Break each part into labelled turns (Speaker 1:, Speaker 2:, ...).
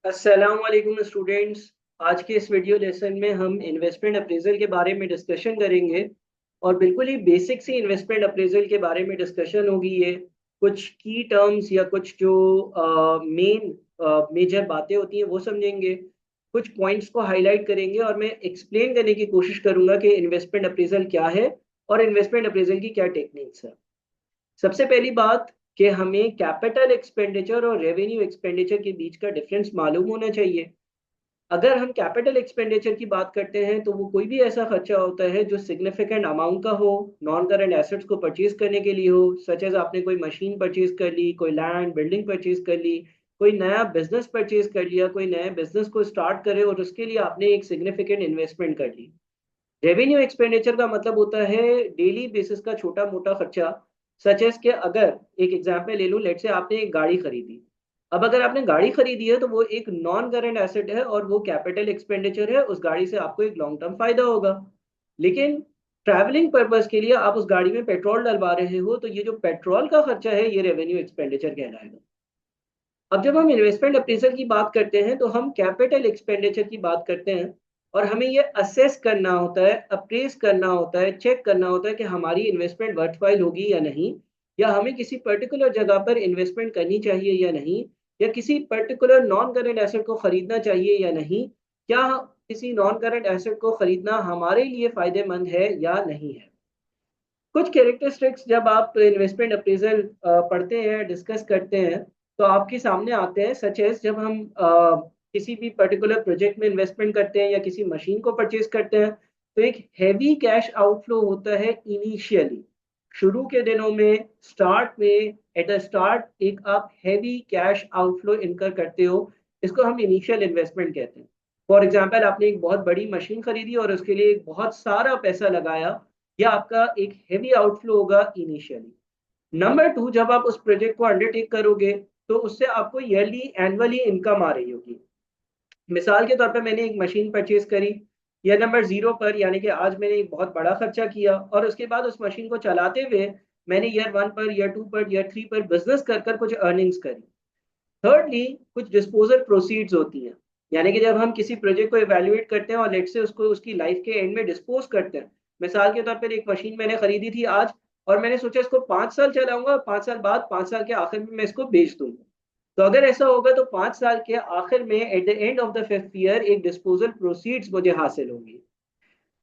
Speaker 1: अस्सलाम वालेकुम स्टूडेंट्स। आज के इस वीडियो लेसन में हम इन्वेस्टमेंट अप्रेजल के बारे में डिस्कशन करेंगे और बिल्कुल ही बेसिक सी इन्वेस्टमेंट अप्रेजल के बारे में डिस्कशन होगी। ये कुछ की टर्म्स या कुछ जो मेन मेजर बातें होती हैं वो समझेंगे। कुछ पॉइंट्स को हाईलाइट करेंगे और मैं एक्सप्लेन करने की कोशिश करूंगा कि इन्वेस्टमेंट अप्रेजल क्या है और इन्वेस्टमेंट अप्रेजल की क्या टेक्निक्स है। सबसे पहली बात कि हमें कैपिटल एक्सपेंडिचर और रेवेन्यू एक्सपेंडिचर के बीच का डिफरेंस मालूम होना चाहिए। अगर हम कैपिटल एक्सपेंडिचर की बात करते हैं तो वो कोई भी ऐसा खर्चा होता है जो सिग्निफिकेंट अमाउंट का हो, नॉन करंट एसेट्स को परचेज करने के लिए हो, सच एज आपने कोई मशीन परचेज कर ली, कोई लैंड बिल्डिंग परचेज कर ली, कोई नया बिजनेस परचेज कर लिया, कोई नए बिजनेस को स्टार्ट करे और उसके लिए आपने एक सिग्निफिकेंट इन्वेस्टमेंट कर ली। रेवेन्यू एक्सपेंडिचर का मतलब होता है डेली बेसिस का छोटा मोटा खर्चा। सच एज के अगर एक एग्जांपल ले लूं, लेट से आपने एक गाड़ी खरीदी। अब अगर आपने गाड़ी खरीदी है तो वो एक नॉन करंट एसेट है और वो कैपिटल एक्सपेंडिचर है। उस गाड़ी से आपको एक लॉन्ग टर्म फायदा होगा। लेकिन ट्रैवलिंग पर्पज के लिए आप उस गाड़ी में पेट्रोल डलवा रहे हो तो ये जो पेट्रोल का खर्चा है ये रेवेन्यू एक्सपेंडिचर कहलाएगा। अब जब हम इन्वेस्टमेंट अप्रेजल की बात करते हैं तो हम कैपिटल एक्सपेंडिचर की बात करते हैं और हमें ये असेस करना होता है, अप्रेस करना होता है, चेक करना होता है कि हमारी इन्वेस्टमेंट वर्थवाइल होगी या नहीं, या हमें किसी पर्टिकुलर जगह पर इन्वेस्टमेंट करनी चाहिए या नहीं, या किसी पर्टिकुलर नॉन करंट एसेट को खरीदना चाहिए या नहीं, क्या किसी नॉन करंट एसेट को खरीदना हमारे लिए फायदेमंद है या नहीं है। कुछ कैरेक्टरिस्टिक्स जब आप इन्वेस्टमेंट अप्रेजल पढ़ते हैं, डिस्कस करते हैं, तो आपके सामने आते हैं। सच एज जब हम किसी भी पर्टिकुलर प्रोजेक्ट में इन्वेस्टमेंट करते हैं या किसी मशीन को परचेज करते हैं तो एक हैवी कैश आउटफ्लो होता है इनिशियली। शुरू के दिनों में, स्टार्ट में, एट अ स्टार्ट एक आप हैवी कैश आउटफ्लो इनकर करते हो। इसको हम इनिशियल इन्वेस्टमेंट कहते हैं। फॉर एग्जाम्पल, आपने एक बहुत बड़ी मशीन खरीदी और उसके लिए एक बहुत सारा पैसा लगाया। यह आपका एक हेवी आउटफ्लो होगा इनिशियली। नंबर टू, जब आप उस प्रोजेक्ट को अंडरटेक करोगे तो उससे आपको ईयरली एनुअली इनकम आ रही होगी। मिसाल के तौर पे मैंने एक मशीन परचेज करी, या नंबर जीरो पर यानी कि आज मैंने एक बहुत बड़ा खर्चा किया और उसके बाद उस मशीन को चलाते हुए मैंने ईयर वन पर, ईयर टू पर, ईयर थ्री पर बिजनेस कर कर कुछ अर्निंग्स करी। थर्डली, कुछ डिस्पोजल प्रोसीड्स होती हैं। यानी कि जब हम किसी प्रोजेक्ट को इवैल्यूएट करते हैं और लेट से उसको उसकी लाइफ के एंड में डिस्पोज करते हैं। मिसाल के तौर पर एक मशीन मैंने खरीदी थी आज और मैंने सोचा इसको 5 साल चलाऊंगा और 5 साल बाद, 5 साल के आखिर में मैं इसको बेच दूंगा। तो अगर ऐसा होगा तो 5 साल के आखिर में at the end of the fifth year एक डिस्पोजल प्रोसीड्स मुझे हासिल होंगी।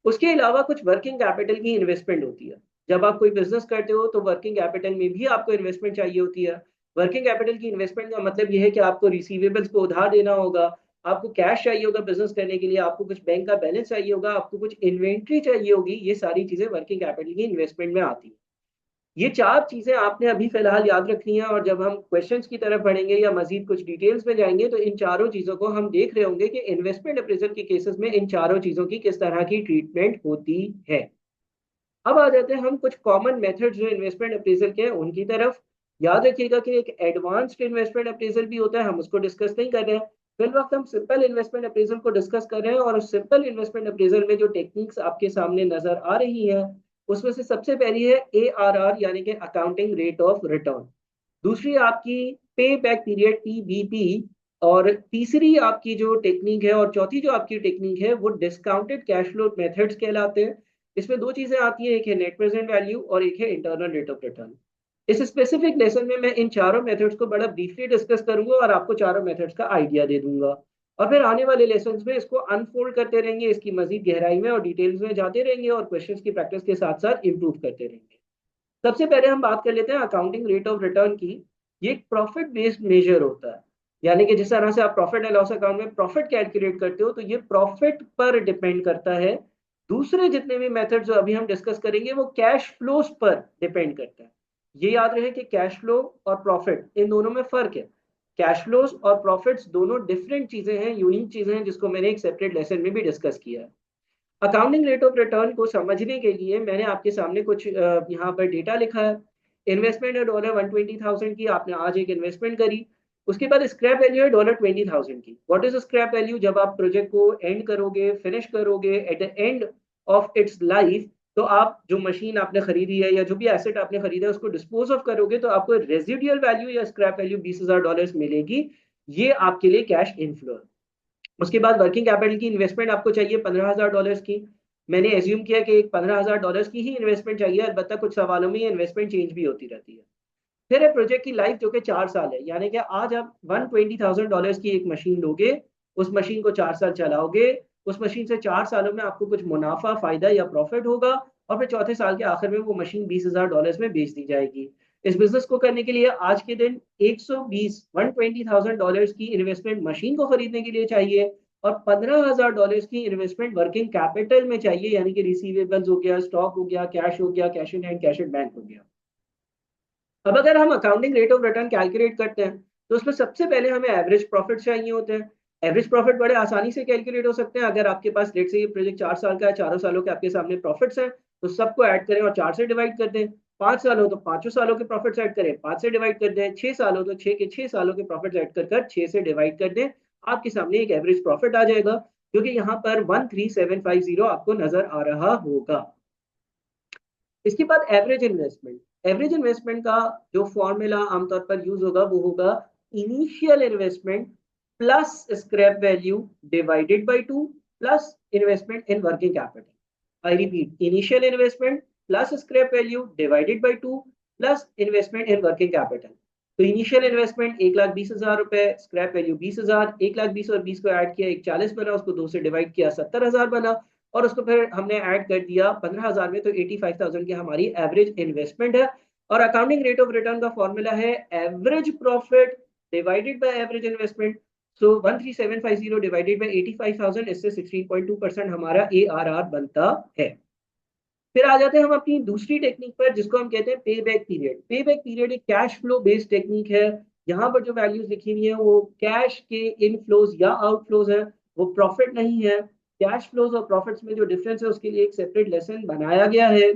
Speaker 1: उसके अलावा कुछ वर्किंग कैपिटल की इन्वेस्टमेंट होती है। जब आप कोई बिजनेस करते हो तो वर्किंग कैपिटल में भी आपको इन्वेस्टमेंट चाहिए होती है। वर्किंग कैपिटल की इन्वेस्टमेंट का मतलब यह है कि आपको रिसीवेबल्स को उधार देना होगा, आपको कैश चाहिए होगा बिजनेस करने के लिए, आपको कुछ बैंक का बैलेंस चाहिए होगा, आपको कुछ इन्वेंट्री चाहिए होगी। ये सारी चीजें वर्किंग कैपिटल की इन्वेस्टमेंट में आती हैं। ये चार चीजें आपने अभी फिलहाल याद रखनी है और जब हम क्वेश्चंस की तरफ बढ़ेंगे या मजीद कुछ डिटेल्स में जाएंगे तो इन चारों चीजों को हम देख रहे होंगे कि इन्वेस्टमेंट अप्रेजल के केसेस में इन चारों चीजों की किस तरह की ट्रीटमेंट होती है। अब आ जाते हैं हम कुछ कॉमन मेथड्स जो इन्वेस्टमेंट अप्रेजल के हैं उनकी तरफ। याद रखिएगा कि एक एडवांस्ड इन्वेस्टमेंट अप्रेजल भी होता है, हम उसको डिस्कस नहीं कर रहे हैं। फिल वक्त हम सिंपल इन्वेस्टमेंट अप्रेजल को डिस्कस कर रहे हैं और उस सिंपल इन्वेस्टमेंट अप्रेजल में जो टेक्निक्स आपके सामने नजर आ रही है उसमें से सबसे पहली है ARR यानी कि अकाउंटिंग रेट ऑफ रिटर्न। दूसरी आपकी पे बैक पीरियड PBP। और तीसरी आपकी जो टेक्निक है और चौथी जो आपकी टेक्निक है वो डिस्काउंटेड कैश फ्लो मेथड्स कहलाते हैं। इसमें दो चीजें आती हैं, एक है नेट प्रेजेंट वैल्यू और एक है इंटरनल रेट ऑफ रिटर्न। इस स्पेसिफिक लेसन में मैं इन चारों मेथड्स को बड़ा ब्रीफली डिस्कस करूंगा और आपको चारों मेथड्स का आइडिया दे दूंगा। और फिर आने वाले लेसन्स में इसको अनफोल्ड करते रहेंगे, इसकी मजीद गहराई में और डिटेल्स में जाते रहेंगे और क्वेश्चंस की प्रैक्टिस के साथ साथ इंप्रूव करते रहेंगे। सबसे पहले हम बात कर लेते हैं अकाउंटिंग रेट ऑफ रिटर्न की। ये एक प्रॉफिट बेस्ड मेजर होता है। यानी कि जिस तरह से आप प्रॉफिट एंड लॉस अकाउंट में प्रॉफिट कैलकुलेट करते हो तो ये प्रॉफिट पर डिपेंड करता है। दूसरे जितने भी मेथड जो अभी हम डिस्कस करेंगे वो कैश फ्लोस पर डिपेंड करता है। ये याद रहे कि कैश फ्लो और प्रॉफिट इन दोनों में फर्क है। कैश फ्लोस और प्रॉफिट्स दोनों डिफरेंट चीजें हैं, यूनिक चीजें हैं, जिसको मैंने एक सेपरेट लेसन में भी डिस्कस किया है। अकाउंटिंग रेट ऑफ रिटर्न को समझने के लिए मैंने आपके सामने कुछ यहाँ पर डेटा लिखा है। इन्वेस्टमेंट है $120,000 की, आपने आज एक इन्वेस्टमेंट करी। उसके बाद स्क्रैप वैल्यू है $20,000 की। What is scrap value? जब आप प्रोजेक्ट को एंड करोगे, फिनिश करोगे, at the end of its life, तो आप जो मशीन आपने खरीदी है या जो भी एसेट आपने खरीदा है उसको डिस्पोज ऑफ करोगे तो आपको रेजिडुअल वैल्यू या स्क्रैप वैल्यू $20,000 मिलेगी। ये आपके लिए कैश इनफ्लो है। उसके बाद वर्किंग कैपिटल की इन्वेस्टमेंट आपको चाहिए $15,000 की। मैंने एज्यूम किया कि एक $15,000 की ही इन्वेस्टमेंट चाहिए, अलबत्ता कुछ सवालों में ये इन्वेस्टमेंट चेंज भी होती रहती है। फिर है प्रोजेक्ट की लाइफ जो कि 4 साल है, यानी कि आज आप $120,000 की एक मशीन लोगे, उस मशीन को 4 साल चलाओगे, उस मशीन से 4 सालों में आपको कुछ मुनाफा फायदा या प्रॉफिट होगा, और फिर चौथे साल के आखिर में वो मशीन $20,000 में बेच दी जाएगी। इस बिजनेस को करने के लिए आज के दिन 120,000 की इन्वेस्टमेंट मशीन को खरीदने के लिए चाहिए, और $15,000 की इन्वेस्टमेंट वर्किंग कैपिटल में चाहिए, यानी कि रिसीवेबल्स हो गया, स्टॉक हो गया, कैश हो गया, cash in hand, cash at bank हो गया। अब अगर हम accounting rate of return calculate करते हैं, तो उसमें सबसे पहले हमें एवरेज प्रॉफिट चाहिए होते हैं। एवरेज प्रॉफिट बड़े आसानी से कैलकुलेट हो सकते हैं। अगर आपके पास लेट से ये प्रोजेक्ट 4 साल का है, चारों सालों के आपके सामने प्रॉफिट्स हैं, तो सबको ऐड करें और 4 से डिवाइड कर दें। 5 साल हो तो पांचों सालों के प्रॉफिट्स ऐड करें, 5 से डिवाइड कर दें। 6 साल हो तो 6 के 6 सालों के प्रॉफिट्स ऐड कर 6 से डिवाइड कर दें। आपके सामने एक एवरेज प्रॉफिट आ जाएगा, जो कि यहाँ पर 13750 आपको नजर आ रहा होगा। इसके बाद एवरेज इन्वेस्टमेंट का जो फॉर्मूला आमतौर पर यूज होगा वो होगा initial investment plus scrap value divided by 2 plus investment in working capital. I repeat, initial investment plus scrap value divided by 2 plus investment in working capital. तो इनिशियल इन्वेस्टमेंट 1,20,000 रुपए, scrap value 20,000, 1,20,000 और 20 को add किया 1,40 बना, उसको 2 से divide किया 70,000 बना, और उसको फिर हमने ऐड कर दिया 15,000 में, तो 85,000 की हमारी एवरेज इन्वेस्टमेंट है। और अकाउंटिंग रेट ऑफ रिटर्न का फॉर्मूला है average profit divided by average investment. So 13750 divided by 85,000, इससे 16.2% हमारा ARR बनता है। फिर आ जाते हैं हम अपनी दूसरी टेक्निक पर, जिसको हम कहते हैं पे बैक पीरियड। पे बैक पीरियड एक कैश फ्लो बेस्ड टेक्निक है। यहाँ पर जो वैल्यूज लिखी हुई है वो कैश के इनफ्लोज या आउटफ्लोज है, वो प्रॉफिट नहीं है। कैश फ्लोज और प्रॉफिट्स में जो डिफरेंस है उसके लिए एक सेपरेट लेसन बनाया गया है।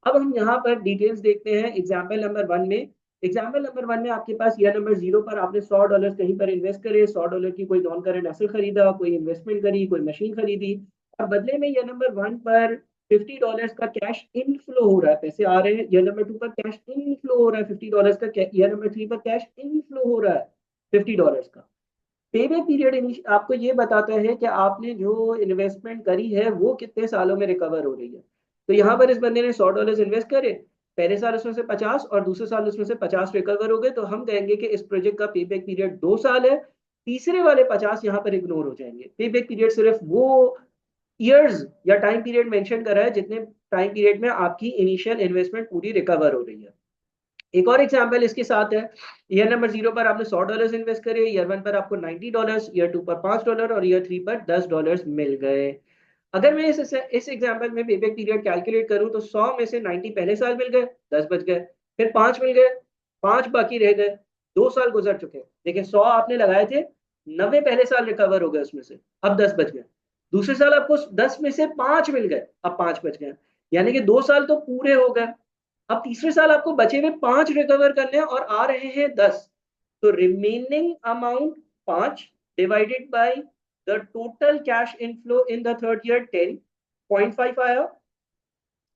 Speaker 1: अब हम यहाँ पर डिटेल्स देखते हैं एग्जाम्पल नंबर 1 में। एग्जाम्पल नंबर 1 में आपके पास ईयर नंबर 0 पर आपने $100 कहीं पर इन्वेस्ट करे, $100 की कोई नॉन करेंट एसेट खरीदा, कोई इन्वेस्टमेंट करी, कोई मशीन खरीदी, और बदले में ईयर नंबर 1 पर $50 का कैश इनफ्लो हो रहा है, पैसे आ रहे हैं। ईयर नंबर 2 पर कैश इनफ्लो हो रहा है $50 का, ईयर नंबर 3 पर कैश इनफ्लो हो रहा है $50 का। पेबैक पीरियड आपको ये बताता है कि आपने जो इन्वेस्टमेंट करी है वो कितने सालों में रिकवर हो रही है। तो यहाँ पर इस बंदे ने $100 इन्वेस्ट करे, पहले साल उसमें से 50 और दूसरे साल उसमें से 50 रिकवर हो गए, तो हम कहेंगे कि इस प्रोजेक्ट का पेबैक पीरियड 2 साल है। तीसरे वाले 50 यहाँ पर इग्नोर हो जाएंगे। पेबैक पीरियड सिर्फ वो ईयर्स या टाइम पीरियड मेंशन करा है जितने टाइम पीरियड में आपकी इनिशियल इन्वेस्टमेंट पूरी रिकवर हो रही है। एक और एग्जांपल इसके साथ है। ईयर नंबर 0 पर आपने $100 इन्वेस्ट करे, ईयर 1 पर आपको $90, ईयर 2 पर $5 और ईयर 3 पर $10 मिल गए। अगर मैं इस एग्जांपल में पेबैक पीरियड कैलकुलेट करूं तो 100 में से 90 पहले साल मिल गए, 10 बच गए, फिर 5 मिल गए, 5 बाकी रह गए, 2 साल गुजर चुके। देखिए 100 आपने लगाए थे, 90 पहले साल रिकवर हो गए उसमें से, अब 10 बच गए। दूसरे साल आपको 10 में से 5 मिल गए, अब 5 बच गए, यानी कि 2 साल तो पूरे हो गए। अब तीसरे साल आपको बचे हुए 5 रिकवर करने हैं और आ रहे हैं 10, तो remaining amount 5 divided by the total cash inflow in the third year 10.5 आया।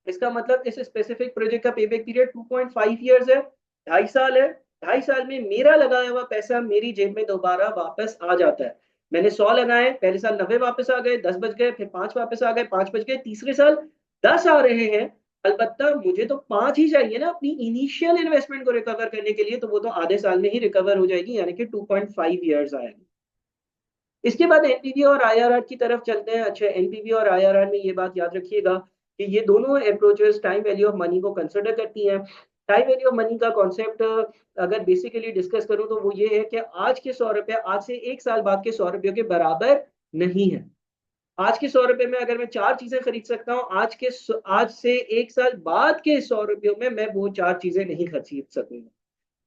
Speaker 1: इसका मतलब इस स्पेसिफिक प्रोजेक्ट का पेबैक पीरियड 2.5 इयर्स है, 2.5 साल है। 2.5 साल में मेरा लगाया हुआ पैसा मेरी जेब में दोबारा वापस आ जाता है। मैंने 100 लगाए, पहले साल 90 वापस आ गए, 10 बच गए, फिर 5 वापस आ गए, 5 बच गए, तीसरे साल 10 आ रहे हैं। अलबत्ता मुझे तो 5 ही चाहिए ना अपनी इनिशियल इन्वेस्टमेंट को रिकवर करने के लिए, तो वो तो आधे साल में ही रिकवर हो जाएगी, यानी कि 2.5 ईयर्स आएगी। इसके बाद एनपीवी और आईआरआर की तरफ चलते हैं। अच्छा, एनपीवी और आईआरआर में ये बात याद रखिएगा कि ये दोनों approaches time value of money को कंसिडर करती हैं। टाइम वैल्यू ऑफ मनी का कॉन्सेप्ट अगर बेसिकली डिस्कस करूं तो वो ये है कि आज के 100 रुपए आज से 1 साल बाद के 100 रुपयों के बराबर नहीं है। आज के 100 रुपए में अगर मैं 4 चीजें खरीद सकता हूँ, आज से 1 साल बाद के 100 रुपयों में मैं वो 4 चीजें नहीं खरीद सकूंगा।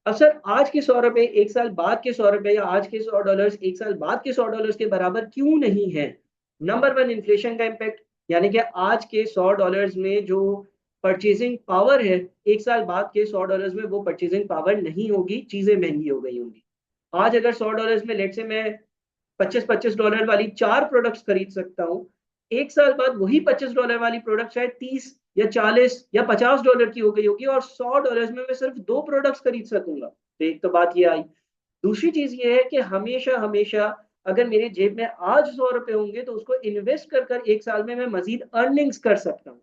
Speaker 1: अब सर, आज के 100 रुपए 1 साल बाद के 100 रुपए या आज के $100 1 साल बाद के $100 के बराबर क्यों नहीं है? नंबर 1, इन्फ्लेशन का इम्पैक्ट, यानी कि आज के $100 में जो परचेजिंग पावर है, 1 साल बाद के $100 में वो परचेजिंग पावर नहीं होगी, चीजें महंगी हो गई होंगी। आज अगर $100 में लेट से मैं $25-25 वाली 4 प्रोडक्ट्स खरीद सकता हूँ, 1 साल बाद वही $25 वाली प्रोडक्ट शायद 30 या 40 या $50 की हो गई होगी, और $100 में मैं सिर्फ 2 प्रोडक्ट्स खरीद सकूंगा। तो एक तो बात ये आई। दूसरी चीज ये है कि हमेशा हमेशा अगर मेरे जेब में आज 100 रुपए होंगे तो उसको इन्वेस्ट कर कर 1 साल में मैं मजीद अर्निंग्स कर सकता हूँ।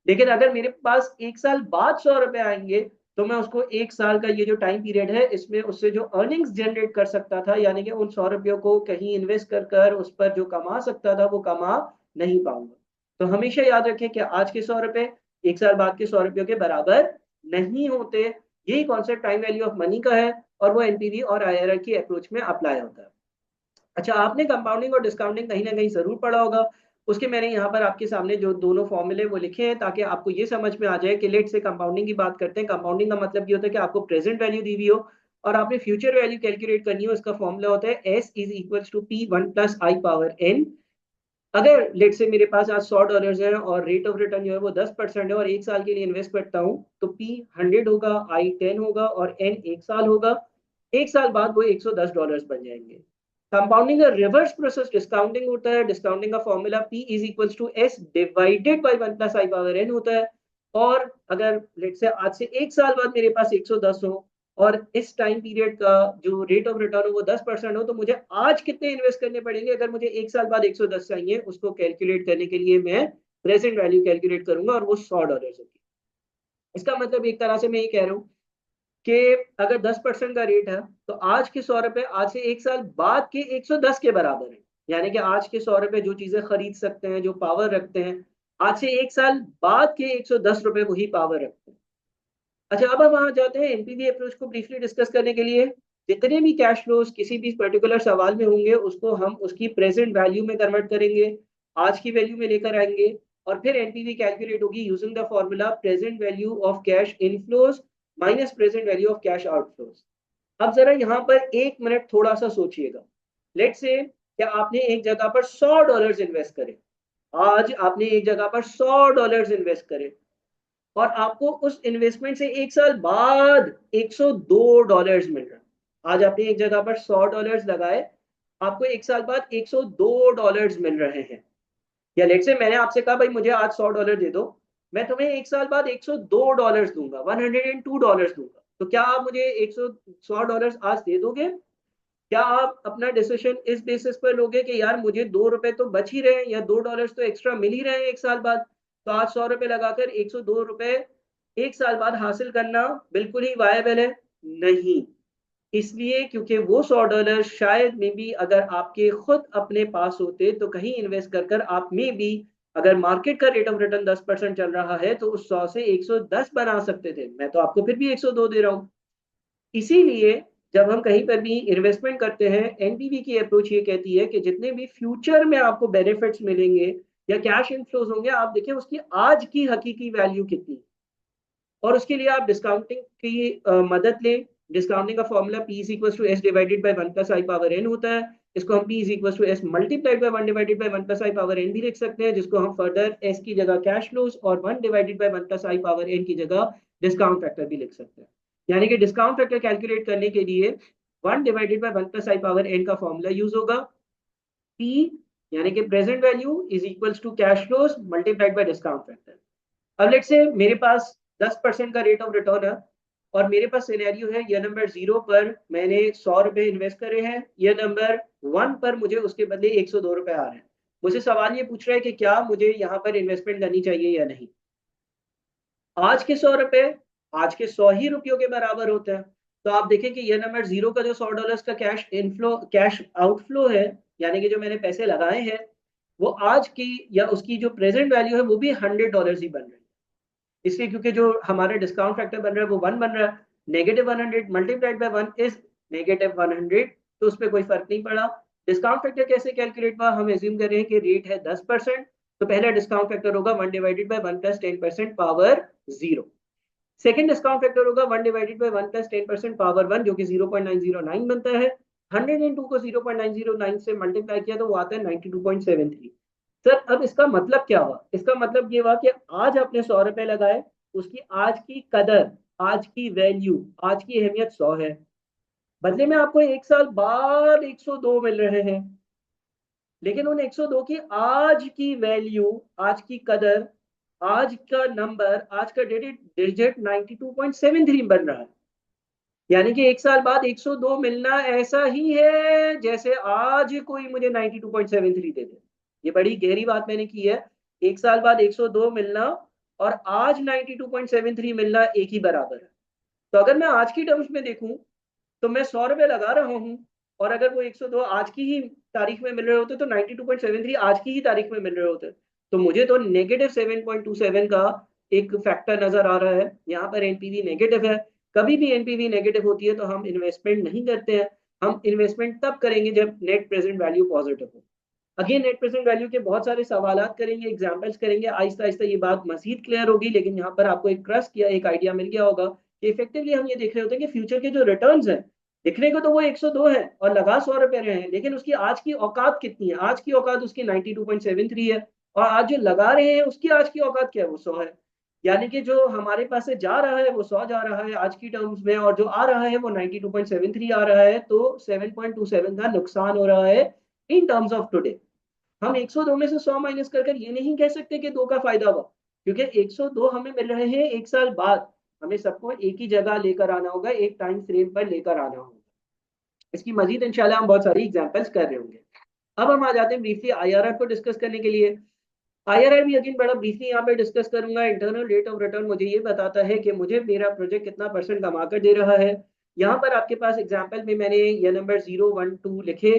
Speaker 1: लेकिन अगर मेरे पास 1 साल बाद 100 रुपए आएंगे तो मैं उसको 1 साल का ये जो टाइम पीरियड है इसमें उससे जो अर्निंग्स जनरेट कर सकता था यानी कि उन 100 रुपयों को कहीं इन्वेस्ट कर कर उस पर जो कमा सकता था वो कमा नहीं पाऊंगा। तो हमेशा याद रखें कि आज के 100 रुपए 1 साल बाद के 100 रुपयों के बराबर नहीं होते। यही concept time value of money का है और वो एनपीवी और आईआरआर की अप्रोच में अप्लाई होता है। अच्छा, आपने कंपाउंडिंग और डिस्काउंटिंग कहीं ना कहीं जरूर पढ़ा होगा। उसके मैंने यहाँ पर आपके सामने जो दोनों फॉर्मूले वो लिखे हैं ताकि आपको ये समझ में आ जाए कि लेट से कंपाउंडिंग की बात करते हैं। कंपाउंडिंग का मतलब ये होता है कि आपको प्रेजेंट वैल्यू दी हुई हो और आपने फ्यूचर वैल्यू कैलकुलेट करनी हो। इसका फॉर्मूला होता है S is equals to P one plus I power N. अगर लेट से मेरे पास आज $100 है और रेट ऑफ रिटर्न जो है वो 10% है और 1 साल के लिए इन्वेस्ट करता हूँ तो पी 100 होगा, आई 10 होगा और एन 1 साल होगा। 1 साल बाद वो $110 बन जाएंगे। कंपाउंडिंग का रिवर्स प्रोसेस डिस्काउंटिंग होता है। डिस्काउंटिंग का formula P is equals to S divided by one plus I power N होता है। और अगर लेट से आज से 1 साल बाद मेरे पास 110 हो और इस टाइम पीरियड का जो रेट ऑफ रिटर्न हो वो 10% हो तो मुझे आज कितने इन्वेस्ट करने पड़ेंगे अगर मुझे 1 साल बाद 110 चाहिए। उसको कैलकुलेट करने के लिए मैं प्रेजेंट वैल्यू कैलकुलेट करूंगा और वो $100 होगी। इसका मतलब एक तरह से मैं ये कह रहा हूँ कि अगर 10% का रेट है तो आज के 100 रुपए आज से 1 साल बाद के 110 के बराबर है। यानी कि आज के 100 रुपए जो चीजें खरीद सकते हैं जो पावर रखते हैं आज से 1 साल बाद के 110 रुपए वही पावर रखते हैं। अच्छा, अब हम वहां जाते हैं एनपीवी अप्रोच को ब्रीफली डिस्कस करने के लिए। जितने भी कैश फ्लोज किसी भी पर्टिकुलर सवाल में होंगे उसको हम उसकी प्रेजेंट वैल्यू में कन्वर्ट करेंगे, आज की वैल्यू में लेकर आएंगे और फिर एनपीवी कैलकुलेट होगी using the formula present value of cash inflows minus present value of cash outflows. अब जरा यहाँ पर 1 मिनट थोड़ा सा सोचिएगा। लेट से क्या आपने एक जगह पर $100 इन्वेस्ट करे। आज आपने एक जगह पर $100 इन्वेस्ट करे और आपको उस इन्वेस्टमेंट से 1 साल बाद $102 मिल रहा है। आज आपने एक जगह पर $100 लगाए, आपको 1 साल बाद $102 मिल रहे हैं। या लेट से मैंने आपसे कहा भाई मुझे आज $100 दे दो, मैं तुम्हें 1 साल बाद $102 दूंगा, $102 दूंगा। तो क्या आप मुझे $100 आज दे दोगे? क्या आप अपना डिसीजन इस बेसिस पर लोगे कि यार मुझे $2 तो बच ही रहे हैं या $2 तो एक्स्ट्रा मिल ही रहे हैं 1 साल बाद, तो आज $100 लगाकर $102 1 साल बाद हासिल करना बिल्कुल ही वायबल है? नहीं। इसलिए क्योंकि वो $100 शायद में भी अगर आपके खुद अपने पास होते तो कहीं इन्वेस्ट कर कर आप में भी अगर मार्केट का रेट ऑफ रिटर्न 10% चल रहा है तो उस 100 से 110 बना सकते थे। मैं तो आपको फिर भी 102 दे रहा हूँ। इसीलिए जब हम कहीं पर भी इन्वेस्टमेंट करते हैं एनपीवी की अप्रोच ये कहती है कि जितने भी फ्यूचर में आपको बेनिफिट्स मिलेंगे या कैश इनफ्लोज होंगे आप देखें उसकी आज की हकीकी वैल्यू कितनी। और उसके लिए आप डिस्काउंटिंग की मदद लें। डिस्काउंटिंग का formula P is equal to S divided by one plus I power N होता है। इसको हम P is equal to S multiplied by one divided by one plus I power N भी लिख सकते हैं जिसको हम फर्दर एस की जगह कैश फ्लोज और one divided by one plus I power N की जगह डिस्काउंट फैक्टर भी लिख सकते हैं। यानी कि डिस्काउंट फैक्टर कैलकुलेट करने के लिए one divided by one plus I power N का फॉर्मूला यूज होगा। पी यानी कि present value is equals to cash flows multiplied by discount factor. अब लेट से मेरे पास 10% का रेट ऑफ रिटर्न है और मेरे पास सिनेरियो है ये नंबर 0 पर मैंने $100 इन्वेस्ट करे हैं, ये नंबर 1 पर मुझे उसके बदले $102 आ रहे हैं। मुझे सवाल ये पूछ रहा है कि क्या मुझे यहाँ पर इन्वेस्टमेंट करनी चाहिए या नहीं। आज के 100 रुपए आज के 100 ही रुपयों के बराबर होते हैं। तो आप देखें कि ये नंबर 0 का जो $100 का कैश इनफ्लो कैश आउटफ्लो है यानी कि जो मैंने पैसे लगाए हैं वो आज की या उसकी जो प्रेजेंट वैल्यू है वो भी $100 ही बन रही है। इसलिए क्योंकि जो हमारा डिस्काउंट फैक्टर बन रहा है वो 1 बन रहा है। -100 मल्टीप्लाइड बाय 1 इज -100। तो उस पर कोई फर्क नहीं पड़ा। डिस्काउंट फैक्टर कैसे कैलकुलेट हुआ? हम एज्यूम कर रहे हैं कि रेट है 10%। तो पहला डिस्काउंट फैक्टर होगा 1 divided by 1 plus 10% power 0। Second discount factor होगा 1 डिवाइडेड बाय 1 प्लस 10% पावर 1 जो कि 0.909 बनता है। 102 को 0.909 से मल्टीप्लाई किया तो वो आता है 92.73। सर अब इसका मतलब क्या हुआ? इसका मतलब ये हुआ कि आज आपने $100 लगाए, उसकी आज की कदर, आज की वैल्यू, आज की अहमियत 100 है। बदले में आपको 1 साल बाद 102 मिल रहे हैं। लेकिन उन 102 की आज की वैल्यू, आज की कदर, आज का नंबर, आज का डिजिट 92.73 बन रहा है। यानी कि 1 साल बाद 102 मिलना ऐसा ही है जैसे आज कोई मुझे 92.73 दे दे। ये बड़ी गहरी बात मैंने की है। 1 साल बाद 102 मिलना और आज 92.73 मिलना एक ही बराबर है। तो अगर मैं आज की टर्म्स में देखूं तो मैं 100 रुपए लगा रहा हूं, और अगर वो 102 आज की ही तारीख में मिल रहे होते तो 92.73 आज की ही तारीख में मिल रहे होते। तो मुझे तो -7.27 का एक फैक्टर नजर आ रहा है। यहाँ पर एनपीवी नेगेटिव है। कभी भी एनपीवी नेगेटिव होती है तो हम इन्वेस्टमेंट नहीं करते हैं। हम इन्वेस्टमेंट तब करेंगे जब नेट प्रेजेंट वैल्यू पॉजिटिव हो। अगेन नेट प्रेजेंट वैल्यू के बहुत सारे सवालात करेंगे, एग्जांपल्स करेंगे, आहिस्ता आहिस्ता ये बात मजीद क्लियर होगी। लेकिन यहाँ पर आपको एक ट्रस्ट किया, एक आइडिया मिल गया होगा कि इफेक्टिवली हम ये देख रहे होते हैं कि फ्यूचर के जो रिटर्न्स हैं, दिखने को तो वो 102 है और लगा 100 रुपए रहे हैं, लेकिन उसकी आज की औकात कितनी है? आज की औकात उसकी 92.73 है, और आज जो लगा रहे हैं उसकी आज की औकात क्या है? वो 100 है। यानी कि जो हमारे पास से जा रहा है वो 100 जा रहा है आज की टर्म्स में, और जो आ रहा है वो 92.73 आ रहा है। तो 7.27 का नुकसान हो रहा है इन टर्म्स ऑफ टुडे। हम 102 में से 100 माइनस कर कर ये नहीं कह सकते कि 2 का फायदा हुआ, क्योंकि 102 हमें मिल रहे हैं 1 साल बाद। हमें सबको एक ही जगह लेकर आना होगा, एक टाइम फ्रेम पर लेकर आना होगा। इसकी मजीद इंशाल्लाह हम बहुत सारी एग्जांपल्स कर रहे होंगे। अब हम आ जाते हैं ब्रीफली आईआरआर को डिस्कस करने के लिए। आईआरआर भी अगेन बड़ा ब्रीफली यहाँ पे डिस्कस करूंगा। इंटरनल रेट ऑफ रिटर्न मुझे ये बताता है कि मुझे मेरा प्रोजेक्ट कितना परसेंट कमा कर दे रहा है। यहाँ पर आपके पास एग्जाम्पल में मैंने ये नंबर 0, 1, 2 लिखे।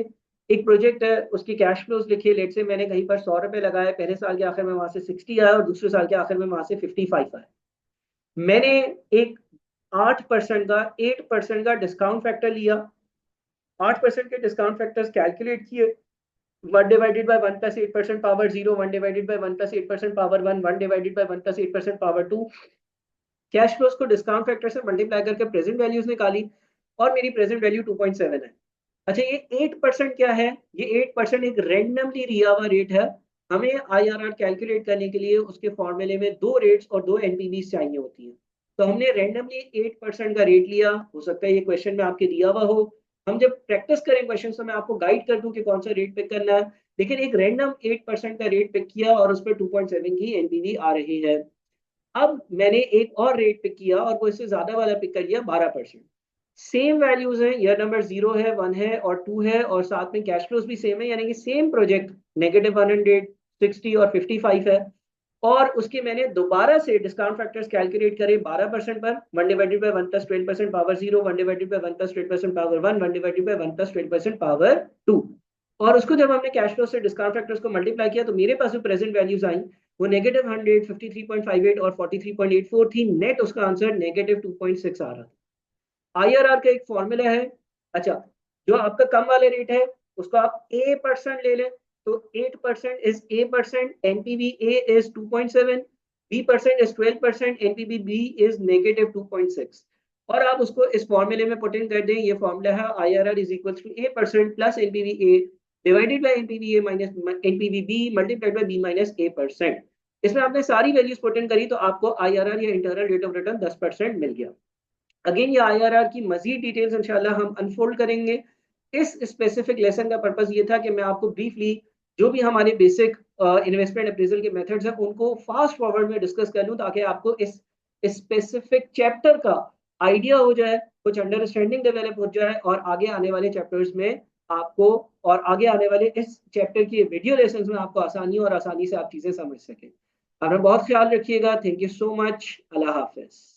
Speaker 1: एक प्रोजेक्ट है, उसकी कैश फ्लोज लिखे। लेट से मैंने कहीं पर 100 रुपए लगाए, पहले साल के आखिर में वहां से 60 आया और दूसरे साल के आखिर में वहां से 55 आया। मैंने एक 8% का 8% का डिस्काउंट फैक्टर लिया। 8% के डिस्काउंट फैक्टर्स कैलकुलेट किए। 1 divided by 1 plus 8% power 0, 1 divided by 1 plus 8% power 1, 1 divided by 1 plus 8% power 2। Cash flows को डिस्काउंट फैक्टर से मल्टीप्लाई करके प्रेजेंट वैल्यूज निकाली, और मेरी प्रेजेंट वैल्यू 2.7 है। अच्छा, ये 8% क्या है? ये 8% एक रैंडमली लिया हुआ रेट है। हमें आईआरआर कैलकुलेट करने के लिए उसके फॉर्मूले में 2 रेट्स और 2 एनपीवीज चाहिए होती है। तो हमने रैंडमली 8% का रेट लिया। हो सकता है ये क्वेश्चन में आपके दिया हुआ हो। हम जब प्रैक्टिस करें क्वेश्चन तो मैं आपको गाइड कर दूं कि कौन सा रेट पिक करना है। लेकिन एक रैंडम 8% का रेट पिक किया और उस पर 2.7 की एनपीवी आ रही है। अब मैंने एक और रेट पिक किया और वो इससे ज्यादा वाला पिक कर लिया, 12%। सेम वैल्यूज हैं, यह नंबर 0 है, 1 है और 2 है, और साथ में कैश फ्लोज भी सेम है, यानी कि सेम प्रोजेक्ट -100, 60 और 55 है। और उसके मैंने दोबारा से डिस्काउंट फैक्टर्स कैलकुलेट करे 12% पर। 1 divided by 1 plus 12% power 0, 1 divided by 1 plus 12% power 1, 1 divided by 1 plus 12% power 2। और उसको जब हमने कैश फ्लो से डिस्काउंट फैक्टर्स को मल्टीप्लाई किया तो मेरे पास जो प्रेजेंट वैल्यूज आई वो -100, 53.58 और 43.84 थी। नेट उसका आंसर -2.6 आ रहा था। आईआरआर का एक फॉर्मूला है। अच्छा, जो आपका कम वाले रेट है उसको आप A% ले लें, तो 8% is A%, NPV A is 2.7, B% is 12%, NPV B is -2.6। और आप उसको इस फॉर्मूले में पुट इन कर दें। ये फॉर्मूला है IRR is equal to A% plus NPV A divided by NPV A minus NPV B multiplied by B minus A%। इसमें आपने सारी वैल्यूज पुट इन करी तो आपको आईआरआर या इंटरनल रेट ऑफ रिटर्न 10% मिल गया। अगेन ये आईआरआर की मजीद डिटेल्स इंशाल्लाह हम अनफोल्ड करेंगे। इस स्पेसिफिक लेसन का पर्पस ये था कि मैं आपको ब्रीफली जो भी हमारे बेसिक इन्वेस्टमेंट अप्रेजल के मेथड्स हैं उनको फास्ट फॉरवर्ड में डिस्कस कर लूँ, ताकि आपको इस स्पेसिफिक चैप्टर का आइडिया हो जाए, कुछ अंडरस्टैंडिंग डेवलप हो जाए, और आगे आने वाले चैप्टर्स में आपको, और आगे आने वाले इस चैप्टर की वीडियो लेसन में आपको आसानी और आसानी से आप चीजें समझ सकें। अपना बहुत ख्याल रखिएगा। Thank you so much. Allah Hafiz.